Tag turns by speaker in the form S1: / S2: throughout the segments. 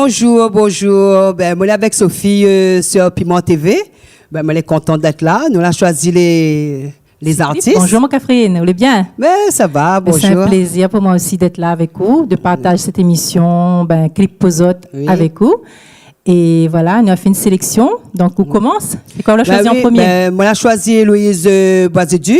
S1: bonjour, bonjour. Ben, moi, avec Sophie sur Piment TV. Ben, moi, elle est contente d'être là. Nous, on a choisi les artistes.
S2: Bonjour, mon Catherine. Vous allez bien?
S1: Ben, ça va, bonjour.
S2: C'est un plaisir pour moi aussi d'être là avec vous, de partager cette émission, Clip Pozote avec vous. Et voilà, on a fait une sélection. Donc, on commence. C'est quoi, on l'a choisi en premier?
S1: Moi, on a choisi Héloïse Boisedu.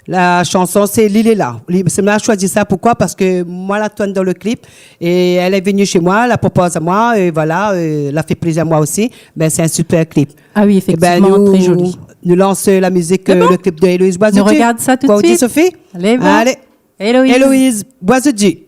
S1: La chanson, c'est L'île est là. C'est moi qui ai choisi ça. Pourquoi? Parce que moi, la tourne dans le clip et elle est venue chez moi, elle la propose à moi et voilà, elle a fait plaisir à moi aussi. Ben, c'est un super clip.
S2: Ah oui, effectivement, très joli.
S1: Nous lançons la musique, le clip de Héloïse Boisedu.
S2: On regarde ça tout de suite.
S1: Sophie?
S2: Allez, bon.
S1: Allez. Héloïse Boisedu.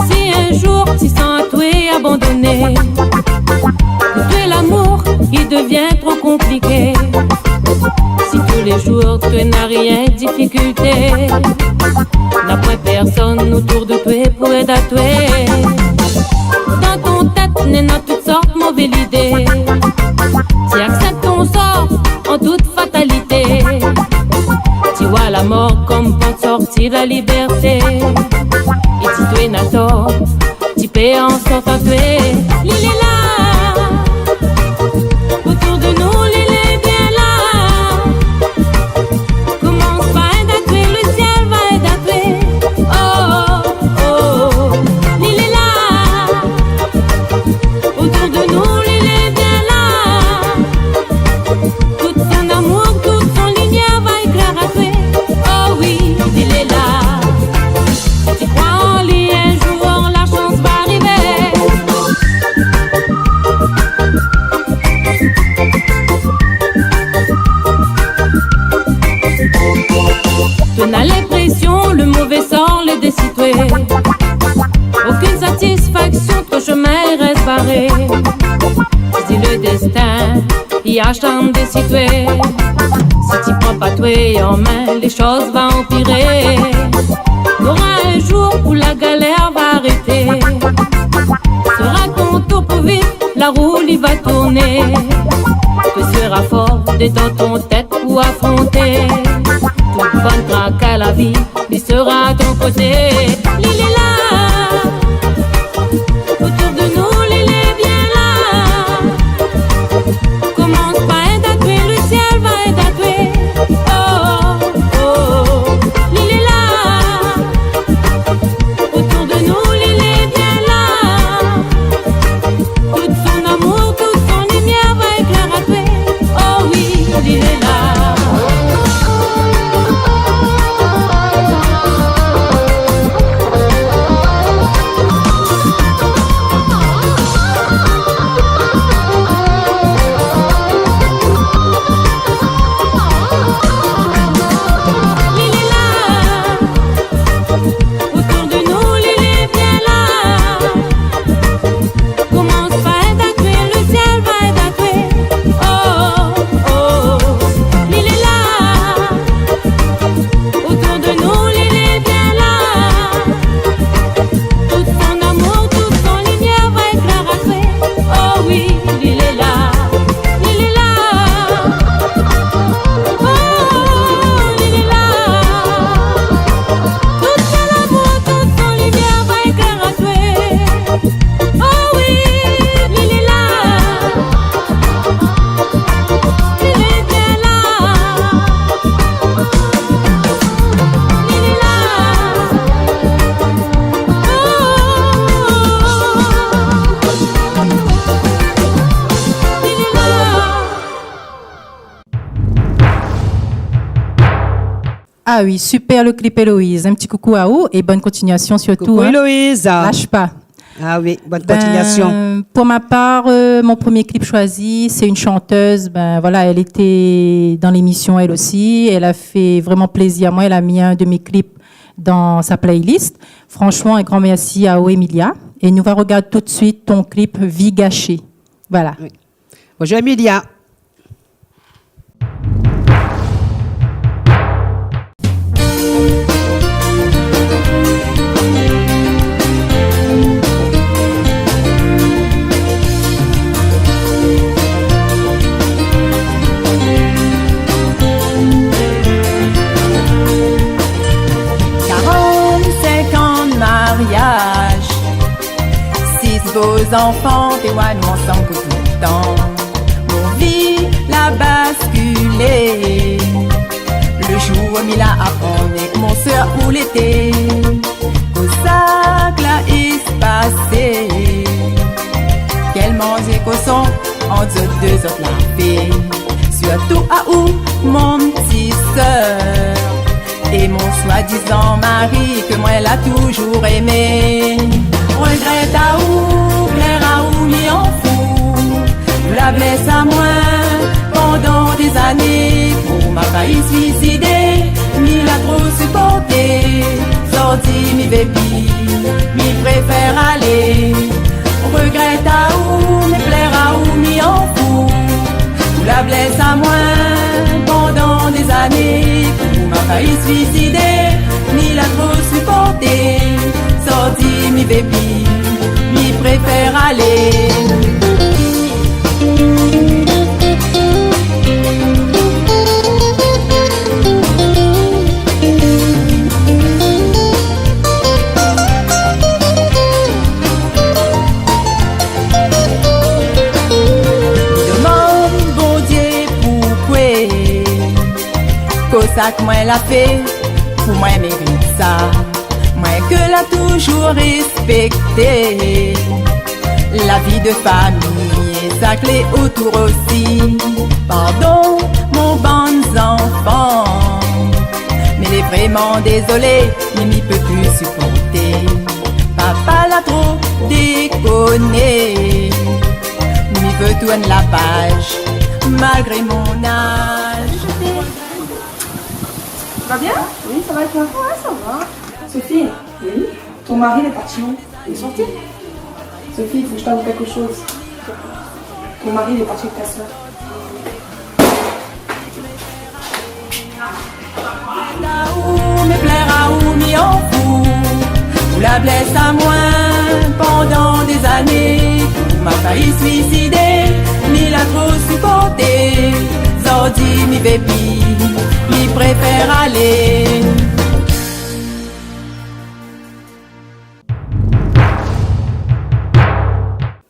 S3: Si un jour tu sens toi abandonné, que tu es l'amour qui devient trop compliqué, si tous les jours tu n'as rien de difficulté, n'a pas personne autour de toi pour aider à toi. Dans ton tête n'est toutes sortes de mauvaises idées, tu acceptes ton sort en toute fatalité. Tu vois la mort comme porte sortie de la liberté. Et si tu es nato, tu peux en sortir à tuer. L'île est là, autour de nous, l'île est bien là. Commence par aider à tuer, le ciel va aider à tuer. Oh, oh, oh, l'île est là, autour de nous, l'île est bien là. Tout son amour, toute son lumière va éclairer à tuer. Oh oui, l'île est là. Tu crois en lui, un jour la chance va arriver. Tu n'as l'impression, le mauvais sort les décitué. Aucune satisfaction, ton chemin reste barré. Si le destin y acharne des situés, si tu prends pas toi en main, les choses vont empirer. T'auras un jour où la galère va arrêter. Sera ton tour pour vivre, la roue y va tourner. Tu seras fort, détends ton tête pour affronter. Toute bonne traque à la vie, il sera à ton côté. L'île est là, autour de nous, l'île est bien là. Commence par aider à tuer, le ciel va aider à tuer. Oh, oh, oh, l'île est là, autour de nous, l'île est bien là. Tout son amour, toute son lumière va éclairer à tuer. Oh oui, l'île est là.
S2: Ah oui, super le clip Héloïse. Un petit coucou à vous et bonne continuation surtout.
S1: Coucou Héloïse.
S2: Lâche pas.
S1: Ah oui, bonne continuation.
S2: Pour ma part, mon premier clip choisi, c'est une chanteuse. Voilà, elle était dans l'émission elle aussi. Elle a fait vraiment plaisir. Moi, elle a mis un de mes clips dans sa playlist. Franchement, un grand merci à Emilia. Et nous allons regarder tout de suite ton clip Vie gâchée. Voilà.
S1: Oui. Bonjour Emilia.
S4: vos enfants témoignent ensemble que tout le temps. Mon vie l'a basculé. Le jour où il a appris mon soeur pour l'été. Au sac là il se passait. Qu'elle mangeait qu'au son entre deux autres la fée. Surtout à où mon petit sœur. Et mon soi-disant mari que moi elle a toujours aimé. Regrette à où, plaire à où, m'y en fout. La blesse à moi pendant des années. Pour ma failli suicider, m'y l'a trop supporté. Sorti mi vépi, m'y préfère aller. Regrette à où, mais plaire à où, m'y en fout. La blesse à moi pendant des années. Pour ma failli suicider, m'y l'a trop supporté. Sorti mi vépi, m'y préfère aller. Ça que moi elle a fait, pour moi elle mérite ça. Moi que l'a toujours respecté. La vie de famille et sa clé autour aussi. Pardon mon bon enfant, mais il est vraiment désolé, il m'y peut plus supporter. Papa l'a trop déconné, m'y veut tourner la page, malgré mon âge.
S5: Ça va bien? Oui, ça va et toi? Ouais, ça va. Sophie? Oui? Ton mari, il est parti où? Il est sorti? Sophie, il faut que je t'avoue quelque chose. Ton mari, il est parti avec ta soeur.
S4: Me plaire à où, m'y en fout. Ou la blesse à moi pendant des années. M'a failli suicider, m'y l'a trop supporté. Zordi, mi vépi, m'y préfère aller.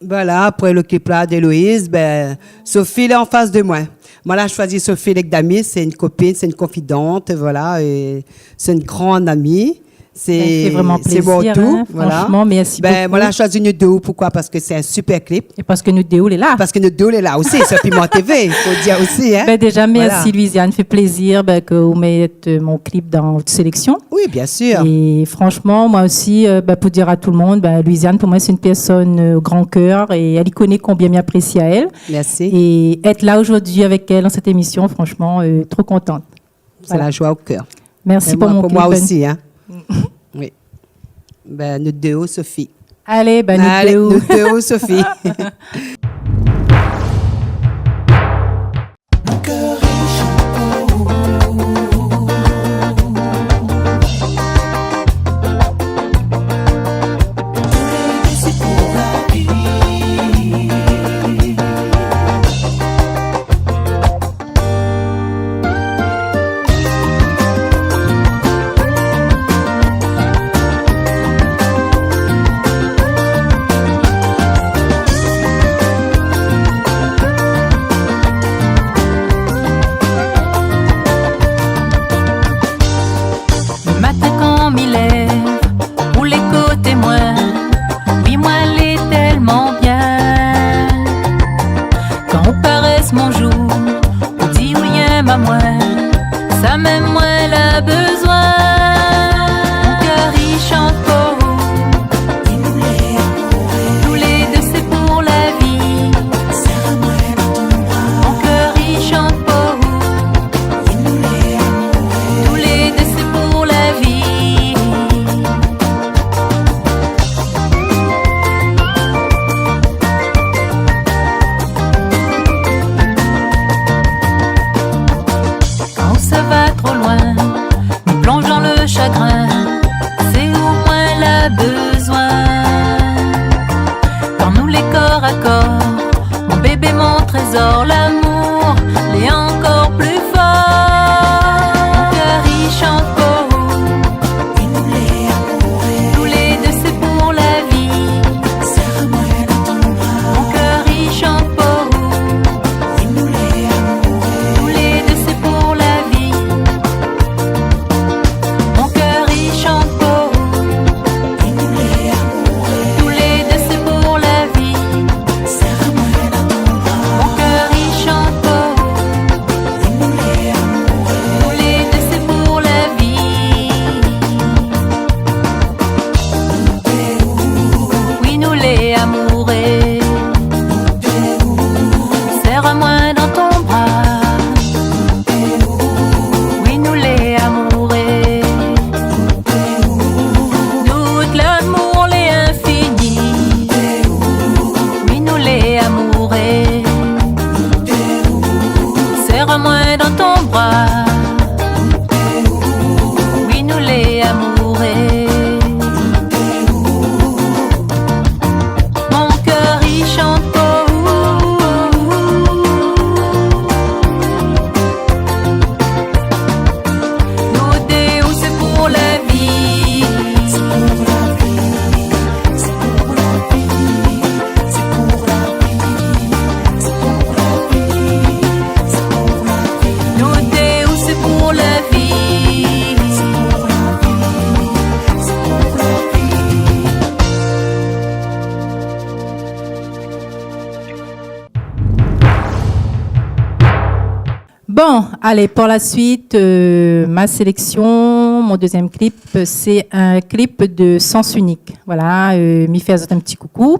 S1: Voilà, après le clip là d'Héloïse, ben, Sophie elle est en face de moi. Moi, là, je choisis Sophie Legdamis, c'est une copine, c'est une confidente, voilà, et c'est une grande amie.
S2: C'est vraiment plaisir,
S1: bon tout,
S2: hein,
S1: voilà.
S2: Franchement, merci beaucoup.
S1: Moi, là, je choisis une Déo, pourquoi? Parce que c'est un super clip.
S2: Et parce que nous Déo est là.
S1: Parce que notre Déo est là aussi, sur Piment TV, il faut dire aussi. Hein?
S2: Déjà, merci
S1: Voilà.
S2: Louisiane, fait plaisir que vous mettez mon clip dans votre sélection.
S1: Oui, bien sûr.
S2: Et franchement, moi aussi, pour dire à tout le monde, Louisiane, pour moi, c'est une personne au grand cœur et elle y connaît combien m'apprécie à elle.
S1: Merci.
S2: Et être là aujourd'hui avec elle dans cette émission, franchement, trop contente.
S1: C'est la joie au cœur.
S2: Merci
S1: Et
S2: pour mon
S1: pour
S2: clip.
S1: moi aussi. Hein? Oui. Ben, notre Déo, Sophie.
S2: Allez, nous Déo.
S1: Notre Déo, Sophie.
S2: Bon, allez, pour la suite, ma sélection, mon deuxième clip, c'est un clip de Sens Unique. Voilà, m'y fait un petit coucou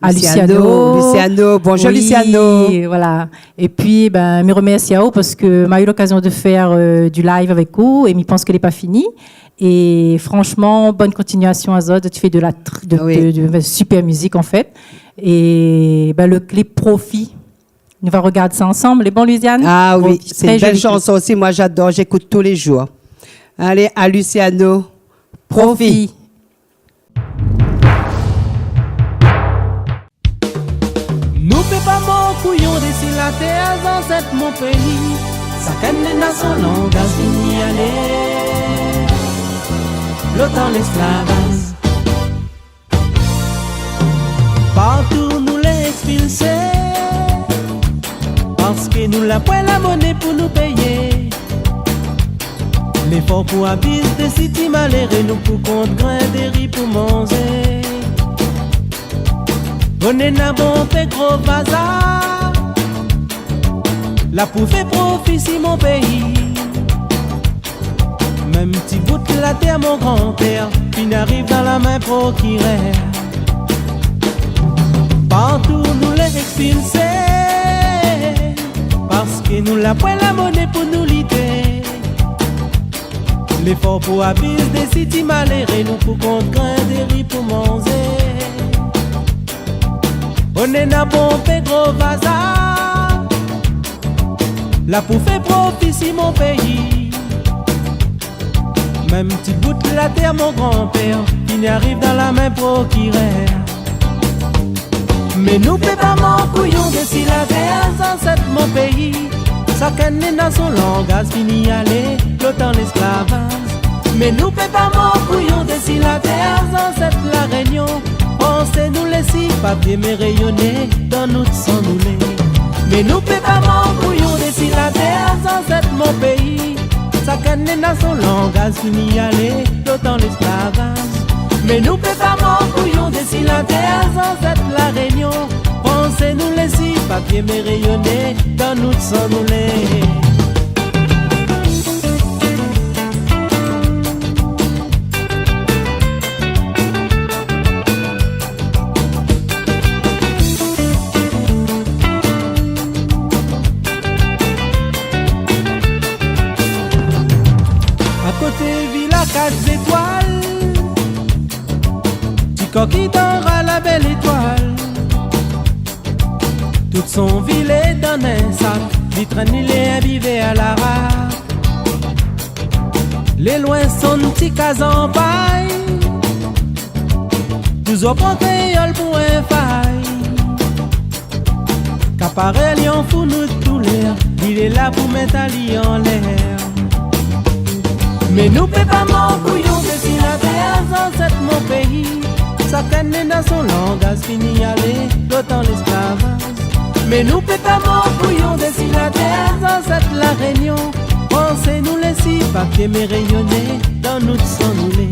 S2: à Luciano.
S1: Luciano, bonjour
S2: Oui,
S1: Luciano.
S2: Voilà. Et puis, ben, me remercie à vous parce que m'a eu l'occasion de faire du live avec vous et m'y pense qu'elle n'est pas finie. Et franchement, bonne continuation à Zod. Tu fais de super musique en fait. Et ben, le clip Profit. On va regarder ça ensemble. Les bons, Luciane?
S1: Ah oui,
S2: Profit,
S1: c'est
S2: très
S1: une belle
S2: jolie
S1: chanson aussi. Moi, j'adore, j'écoute tous les jours. Allez, à Luciano. Profit.
S6: Nous ne pas mon couillon d'ici la terre dans cette mon pays. Ça canne dans son langage fini aller. L'autant l'esclavage. Partout nous les expulser. Parce que nous la pris la monnaie pour nous payer. L'effort pour habiter des cités malheureux, nous pour compte grain des riz pour manger. On est n'a bon fait gros bazar. La pour faire profit si mon pays. Même petit bout de la terre mon grand-père, puis n'arrive dans la main procuraire. Partout nous les expulser. Parce que nous la pris la monnaie pour nous lutter. L'effort pour habiter des cités malheureux, nous pour compte grain des riz pour manger. On est n'a bon fait gros bazar. La pour faire profit si mon pays. Même petit bout de la terre mon grand-père, qui n'y arrive dans la main procuraire. Mais nous peut pas mon couillon de si la terre sans cette mon pays. Ça canne dans son langage fini aller, l'autant l'esclavage. Mais nous peut pas mon couillon de si la terre sans cette la réunion. Pensez-nous les six papiers mais rayonnés dans notre sang nous les. Mais nous peut pas mon couillon de si la terre sans cette mon pays. Ça canne dans son langage fini aller, l'autant l'esclavage. Mais nous peut pas mon couillon de si la terre sans cette la réunion. Pensez-nous les six papiers mais rayonnés dans notre sang nous les. Quatre étoiles, petit coquille d'or à la belle étoile. Toute son ville est dans un sac, vitrine il est imbibé à la rate. Les loin sont petits cas en paille, nous au panthéol pour un faille. Qu'apparaît lion fou nous tout l'air, il est là pour mettre à lit en l'air. Mais nous peut pas mon couillon de si la terre sans cette mon pays. Ça canne dans son langage fini aller, d'autant l'esclavage. Mais nous peut pas mon couillon de si la terre sans cette la réunion. Pensez-nous les six papiers mais rayonnés dans notre sang nous les.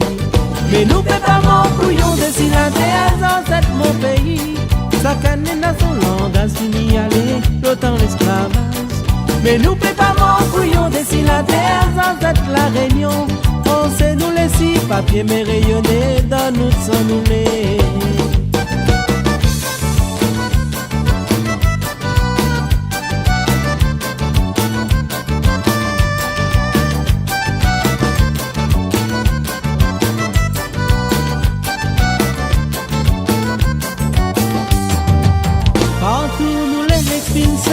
S6: Mais nous peut pas mon couillon de si la terre sans cette mon pays. Ça canne dans son langage fini aller, d'autant l'esclavage. Mais nous peut pas mon couillon de si la terre sans être la réunion. Pensez-nous les six papiers mais rayonnés dans notre sang nous les. Partout nous les expulser.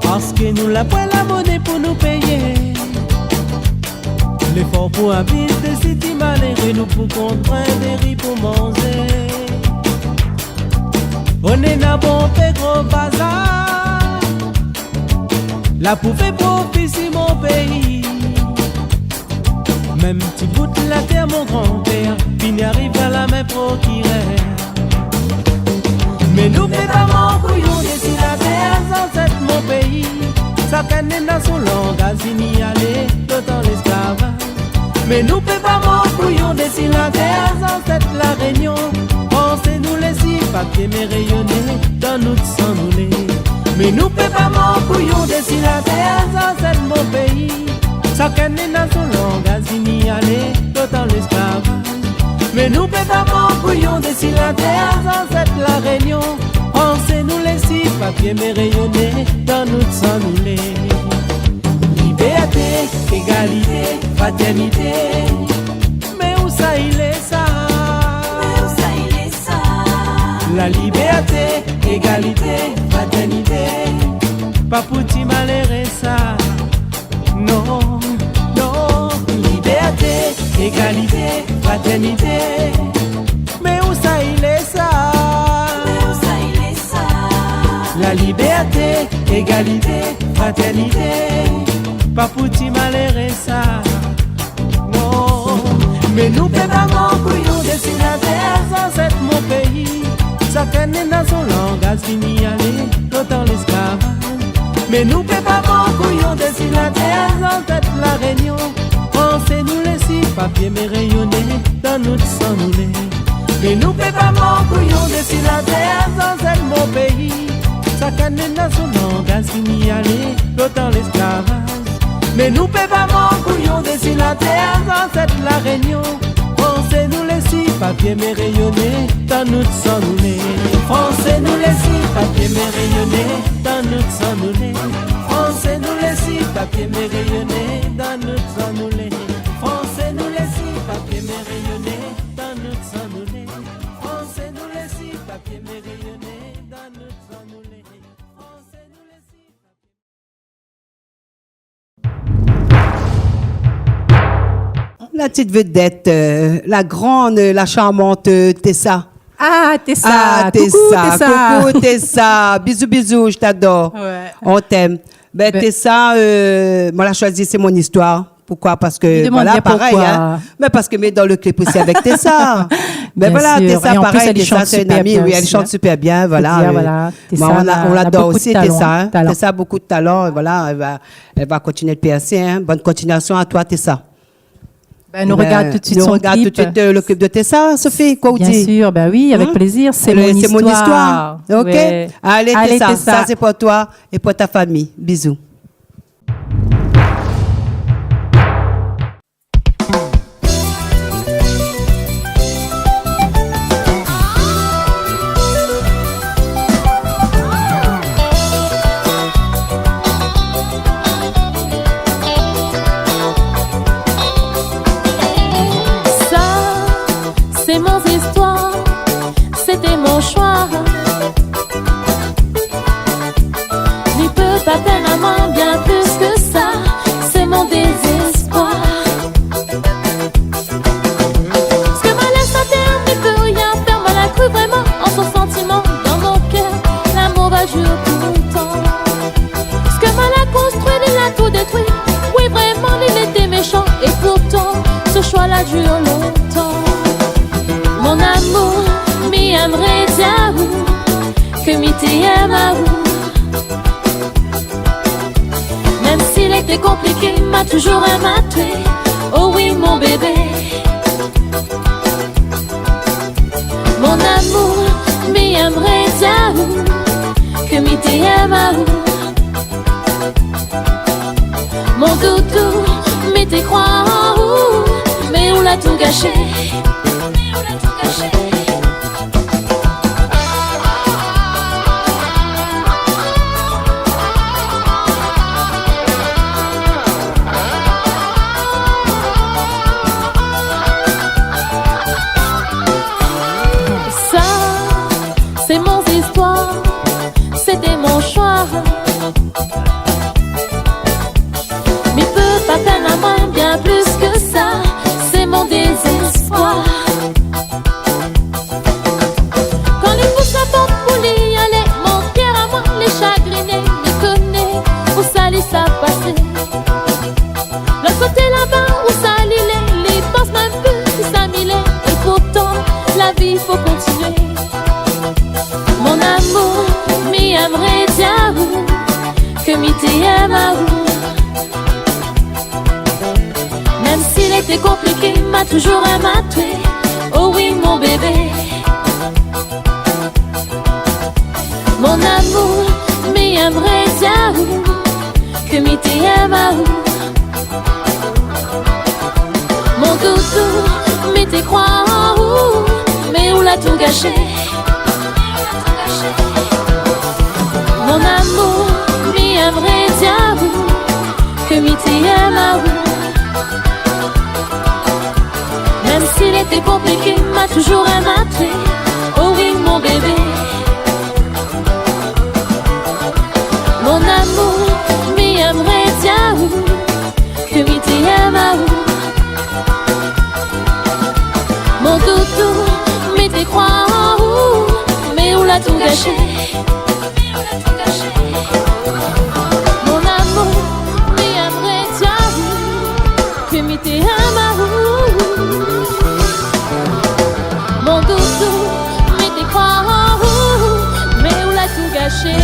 S6: Parce que nous la pris la monnaie pour nous payer. L'effort pour habiter des cités malheureux, nous pour contraindre des riz pour manger. On est n'a bon fait gros bazar. La pour faire profit si mon pays. Même petit bout de la terre mon grand-père, puis n'y arrive à la main procuraire. Mais nous fait pas mon couillon de si la terre sans cette mon pays. Ça canne dans son langage fini aller, d'autant l'esclavage. Mais nous fait pas mon couillon de si la terre sans cette la réunion. Pensez-nous les six papiers mais rayonnés dans notre sang nous les. Mais nous peut pas mon couillon de si la terre dans cet mon pays. Chacun est dans son langage, il y aller dans l'esclavage. Mais nous peut pas mon couillon de si la terre dans cette la réunion. Pensez-nous les six papiers mais rayonnés dans notre sang nous les. Liberté, égalité, fraternité. Mais où ça il est ça? Mais où ça il est ça? La liberté, égalité, fraternité. Pas pour t'y malheurer ça. Non, non. Liberté, égalité, fraternité. Mais où ça il est ça? Mais où ça il est ça? La liberté, égalité, fraternité. Pas pour t'y malheurer ça. Non. Mais nous pédavons couillons de si la terre sans cette mon pays. Chacun est dans son langage, fini aller dans l'esclavage. Mais nous pédavons couillons de si la terre sans cette la réunion. Pensez-nous les six papiers mais rayonnés dans notre sang nous les. Mais nous pédavons couillons de si la terre sans cette mon pays. Chacun est dans son langage, fini aller dans l'esclavage. Mais nous pédavons couillons de si la terre dans cette la réunion. Pensez-nous les six papiers mais rayonnés dans notre sang nous les. Pensez-nous les six papiers mais rayonnés dans notre sang nous les. Pensez-nous les six papiers mais rayonnés dans notre sang nous les. Pensez-nous les six papiers mais rayonnés dans notre sang nous les. Pensez-nous les six papiers mais rayonnés dans notre sang nous les. Pensez-nous les six.
S1: La petite vedette, la grande, la charmante Tessa.
S2: Ah, Tessa.
S1: Ah,
S2: Coucou, Tessa.
S1: Coucou Tessa. Bisous, bisous, je t'adore.
S2: Ouais.
S1: On t'aime. Ben, Tessa, moi, la choisi, c'est mon histoire. Pourquoi? Parce que, voilà, pareil, hein. Mais parce que, mais dans le clip aussi avec Tessa. Mais
S2: Bien
S1: voilà,
S2: sûr.
S1: Tessa,
S2: Et en
S1: pareil,
S2: plus, elle
S1: Tessa,
S2: chante
S1: c'est une
S2: super
S1: amie,
S2: bien
S1: oui, elle
S2: aussi,
S1: chante
S2: hein.
S1: super bien, voilà.
S2: Faut dire, voilà, Tessa,
S1: Moi, on
S2: elle a
S1: l'adore
S2: beaucoup de
S1: aussi,
S2: talent,
S1: Tessa, hein.
S2: talent.
S1: Tessa a beaucoup de talent, et voilà, elle va continuer de percer, hein. Bonne continuation à toi, Tessa.
S2: Ben, nous regarde tout de suite
S1: nous
S2: son
S1: regarde
S2: clip.
S1: tout de suite le clip de Tessa, Sophie, quoi vous
S2: Bien
S1: dites?
S2: sûr, ben oui, avec plaisir. C'est mon histoire.
S1: Ok.
S2: Ouais.
S1: Allez, Tessa, ça c'est pour toi et pour ta famille. Bisous.
S3: C'est mon histoire, c'était mon choix. N'y peut pas peine à moi, bien plus que ça. C'est mon désespoir. Ce que m'a laissé à terre, n'y peut rien faire. Mal a cru vraiment en son sentiment. Dans mon cœur, l'amour va jouer tout le temps. Ce que mal a construit, il a tout détruit. Oui, vraiment, il était méchant. Et pourtant, ce choix-là dure longtemps. Mon amour, mi aimerait diaou, que mi t'aime à ou. Même s'il était compliqué, m'a toujours aimé. Oh oui, mon bébé. Mon amour, mi aimerait diaou, que mi t'aime à ou. Mon doudou, mi t'y crois en ou, mais on l'a tout gâché. Ça, c'est mon histoire, c'était mon choix. Mais peu pas peine à moi, bien plus que ça. C'est mon désespoir. Quand il pousse la porte pour y aller, mon cœur à moi, les chagrinés, les connaît, où ça les ça passer. Le côté là-bas, où ça les pense même plus, si ça m'y est. Et pourtant, la vie faut continuer. Mon amour, mi aimerait diaou, que mi t'aime à ou. Même s'il était compliqué, m'a toujours aimé. Oh oui, mon bébé. Mon amour, mi aimerait l'a tout gâché. Mon amour, mi un vrai diable, que mi t'aime à vous. Même s'il était compliqué, m'a toujours amaté. Oh oui, mon bébé. Mon amour, mi un vrai diable, que mi t'aime à vous. Mon doudou, mais t'es croix en où, mais où l'a tout gâché. Mon amour, mais un vrai diable, que mi t'aime à vous. Mon doudou, mais t'es croix en où, mais où l'a tout gâché.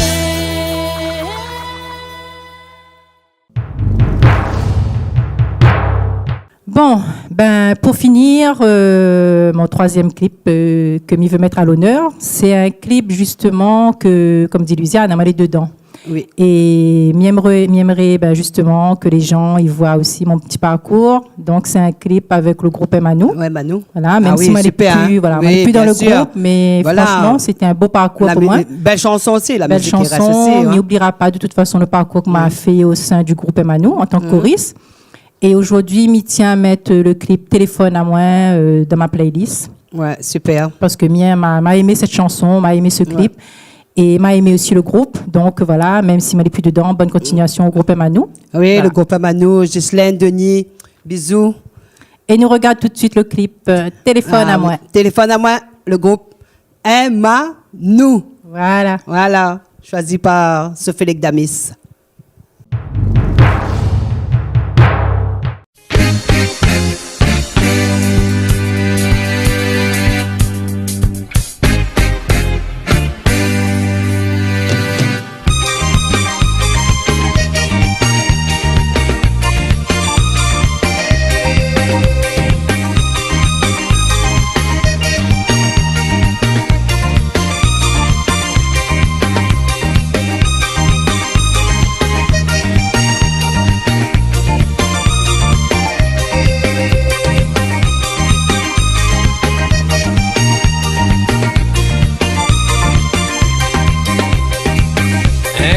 S2: Bon, ben pour finir, mon troisième clip que m'y veut mettre à l'honneur, c'est un clip justement que, comme dit Lucia, on a mal dedans.
S1: Oui.
S2: Et m'aimerait ben, justement que les gens ils voient aussi mon petit parcours. Donc c'est un clip avec le groupe Emmanou.
S1: Ouais, Manu.
S2: Voilà, même
S1: Ah
S2: si
S1: oui,
S2: moi
S1: super,
S2: plus,
S1: hein.
S2: voilà,
S1: Oui,
S2: moi, plus dans
S1: bien
S2: le
S1: sûr.
S2: groupe, mais
S1: Voilà.
S2: franchement c'était un beau parcours pour moi.
S1: Belle chanson aussi, la
S2: Belle
S1: musique qui reste
S2: chanson,
S1: aussi.
S2: on
S1: hein.
S2: n'oubliera pas de toute façon le parcours qu'on m'a fait au sein du groupe Emmanou en tant que choriste. Et aujourd'hui, m'y tient à mettre le clip Téléphone à moi dans ma playlist.
S1: Ouais, super.
S2: Parce que Mien m'a aimé cette chanson, m'a aimé ce clip. Et m'a aimé aussi le groupe. Donc voilà, même s'il n'est plus dedans, bonne continuation au groupe Emmanou.
S1: Oui,
S2: Voilà.
S1: le groupe Manu, Ghislaine, Denis, bisous.
S2: Et nous regarde tout de suite le clip Téléphone à moi.
S1: Téléphone à moi, le groupe Emmanou.
S2: Voilà.
S1: Voilà, choisi par Sophie Damis.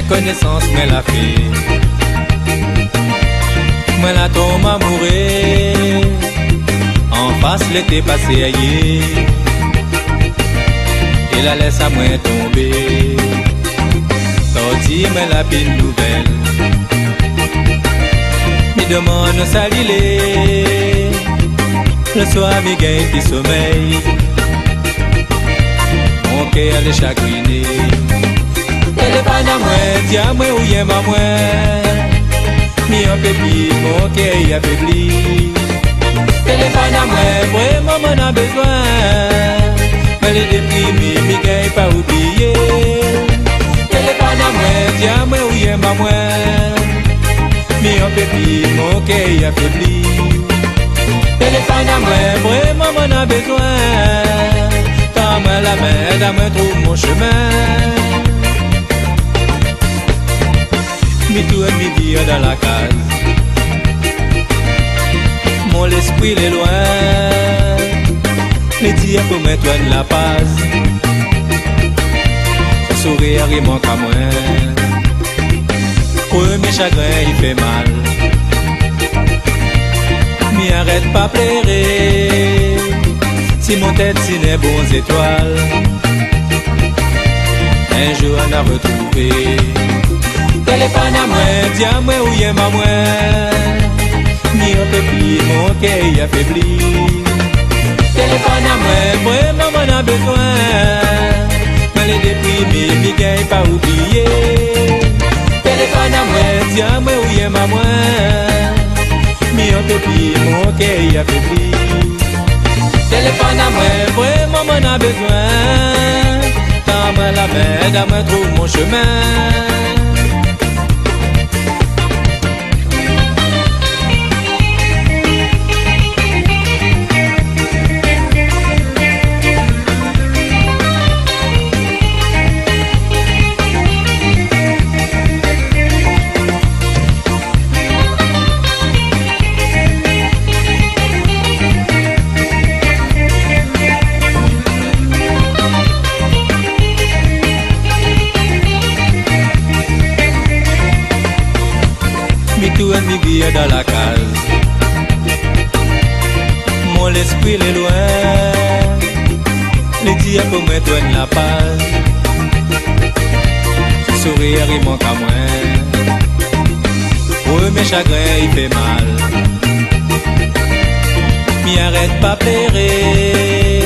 S7: Connaissance mais la fait moi la tombe amoureux en face l'été passé ailleurs et la laisse à moi tomber sorti mais la belle nouvelle me demande saluer le soir me gagne petit sommeil mon cœur est chagriné. Téléphone à moi, dis à moi où y'aime à moi. Mi un pépi, mon cœur affaibli. Téléphone à moi, vraiment m'en a besoin. Mais les déprimés, mi gagne pas oublier. Téléphone à moi, dis à moi où y'aime à moi. Mi un pépi, mon cœur affaibli. Téléphone à moi, vraiment m'en a besoin. Tends-moi la main, donne-moi trouve mon chemin. Mi tout et mi dire dans la case. Mon esprit est loin. Les dire pour mettre de la paz. Son sourire il manque à moi. Premier chagrin il fait mal. Mi arrête pas pleurer. Si mon tête si n'est bons étoiles. Un jour on a retrouvé. Téléphone à moi, dis à moi où y'aime à moi. Mi un peu plus, mon cœur affaibli. Téléphone à moi, vraiment m'en a besoin. Mais les déprimés, mi gagne pas oublier. Téléphone à moi, dis à moi où y'aime à moi. Mi un peu plus, mon cœur affaibli. Téléphone à moi, vraiment m'en a besoin. Tends-moi la main, donne-moi trouve mon chemin. brûler loin. Les dire pour moi tourne la page. Sourire il manque à moi. Pour mes chagrins il fait mal. Mi arrête pas pleurer.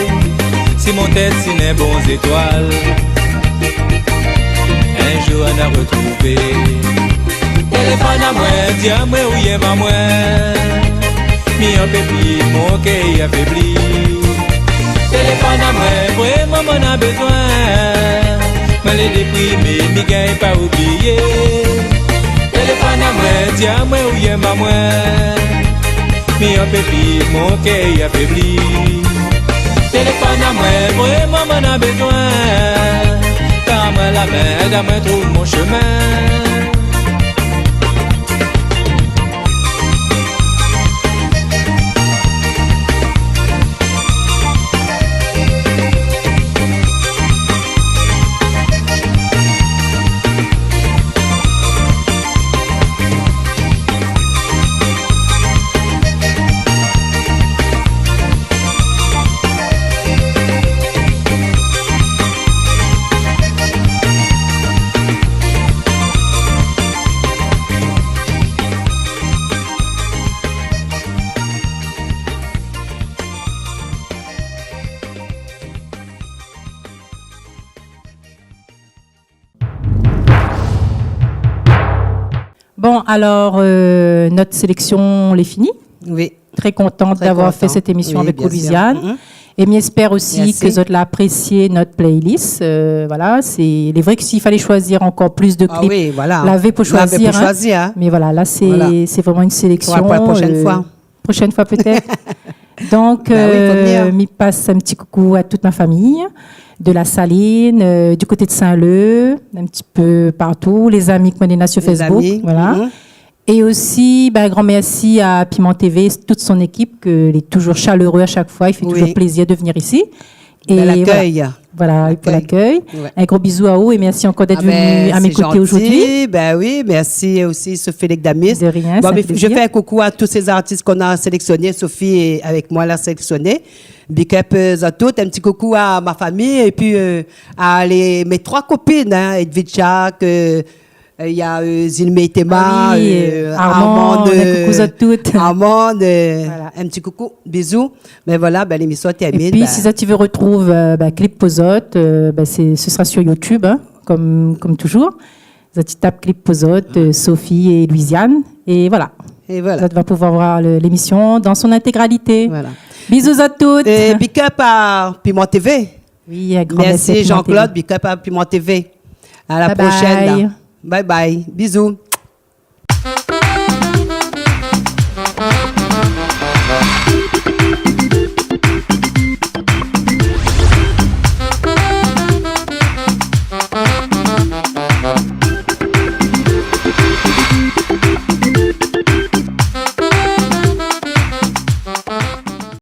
S7: Si mon tête si n'est bons étoiles. Un jour on a retrouvé. Téléphone à moi, dis à moi où y est ma moi. Mi un peu plus, mon cœur affaibli. Téléphone à moi, vraiment m'en a besoin. Mais les déprimés, mi gagne pas oublié. Téléphone à moi, dis à moi où y est ma moi. Mi un peu plus, mon cœur affaibli. Téléphone à moi, vraiment m'en a besoin. Tends-moi la main, donne-moi trouve mon chemin.
S2: Bon, alors, notre sélection, on l'est finie.
S1: Oui.
S2: Très contente
S1: Très
S2: d'avoir
S1: content.
S2: fait cette émission
S1: Oui,
S2: avec
S1: bien sûr.
S2: Louisiane.
S1: Mhm.
S2: Et j'espère aussi
S1: Merci.
S2: que vous avez apprécié notre playlist. Voilà, il est vrai que s'il fallait choisir encore plus de clips,
S1: Ah oui, voilà.
S2: l'avez pour choisir.
S1: L'avez pour choisir, hein.
S2: Mais voilà, là, c'est
S1: Voilà.
S2: c'est vraiment une sélection.
S1: Pour la prochaine fois.
S2: Prochaine fois peut-être. Donc,
S1: Bah oui, faut venir.
S2: m'y passe un petit coucou à toute ma famille, de la Saline, du côté de Saint-Leu, un petit peu partout, les amis que je connais sur
S1: Les
S2: Facebook.
S1: amis,
S2: Voilà.
S1: mhm.
S2: Et aussi, un grand merci à Piment TV, toute son équipe, qu'il est toujours chaleureux à chaque fois. Il fait
S1: Oui.
S2: toujours plaisir de venir ici.
S1: Et l'accueil.
S2: Voilà, pour l'accueil.
S1: Ouais.
S2: Un gros bisou à vous et merci encore d'être
S1: Ah ben,
S2: venu à mes
S1: c'est
S2: côtés
S1: gentil.
S2: aujourd'hui.
S1: Ben oui, merci aussi Sophie Legdamis.
S2: De rien,
S1: Bon,
S2: c'est un
S1: mais je
S2: plaisir.
S1: fais un coucou à tous ces artistes qu'on a sélectionnés. Sophie est avec moi l'a sélectionné. Big up à toutes. Un petit coucou à ma famille et puis à mes 3 copines, hein, Edvitchak, il y a Zilmé Tema,
S2: Ah oui, Armand, un coucou à toutes.
S1: Armand,
S2: Voilà.
S1: un petit coucou, bisous. Mais voilà, ben, l'émission est terminée.
S2: Et puis,
S1: ben,
S2: si tu veux retrouver Clip Posote, ce sera sur YouTube, hein, comme toujours. Tu tapes Clip Posote, Sophie et Louisiane. Et voilà.
S1: et voilà.
S2: Tu vas pouvoir voir l'émission dans son intégralité.
S1: Voilà.
S2: Bisous à toutes.
S1: Et big up à Piment TV.
S2: Oui, un grand à
S1: Merci
S2: Piment
S1: Jean-Claude,
S2: TV.
S1: big up à Piment TV. À la
S2: Bye
S1: prochaine.
S2: bye.
S1: Bye bye. Bisous.